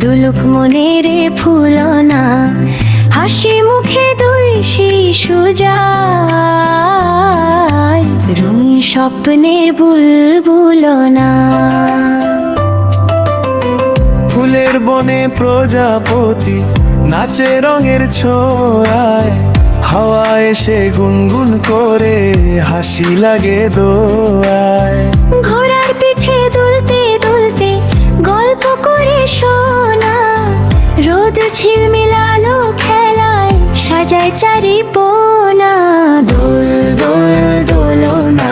দুলুক মনের ফুলনা, হাসি মুখে দুই শিশু যায়, রঙিন স্বপ্নের বুলবুলনা। ফুলের বনে প্রজাপতি নাচে রঙের ছোঁয়ায়, হাওয়া এসে গুনগুন করে হাসি লাগে দোয়ায়। ঘোড়ার পিঠে দুলতে দুলতে গল্প করে শোনা, রোদ ঝিলমিলালো খেলায় সাজায় চারি কোণা। দোল দোল দোলনা,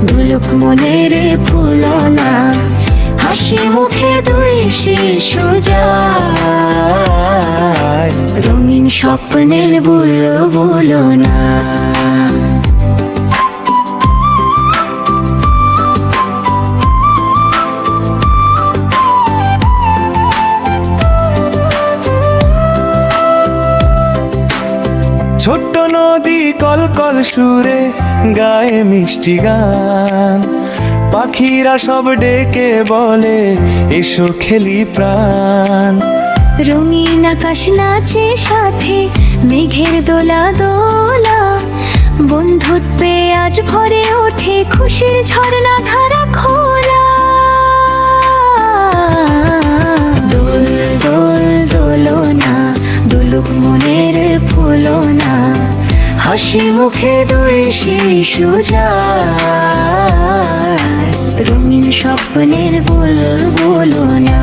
দুলুক মনের ফুলনা, হাসি মুখে দুই শিশু যায়, রঙিন স্বপ্নের বুলবুলনা। ছোট্ট নদী কলকল সুরে গায়ে মিষ্টি গান, পাখিরা সব ডেকে বলে এসো খেলি প্রাণ। রঙিন আকাশ নাচে সাথে মেঘের দোলা দোলা, বন্ধুত্বে আজ ভরে ওঠে খুশির ঝর্ণা ধারা খোলা। দোল দোল দোলনা, দুলুক মনের ফুলনা, হাসি মুখে দুই শিশু যায়, রঙিন স্বপ্নের বুলবুলনা।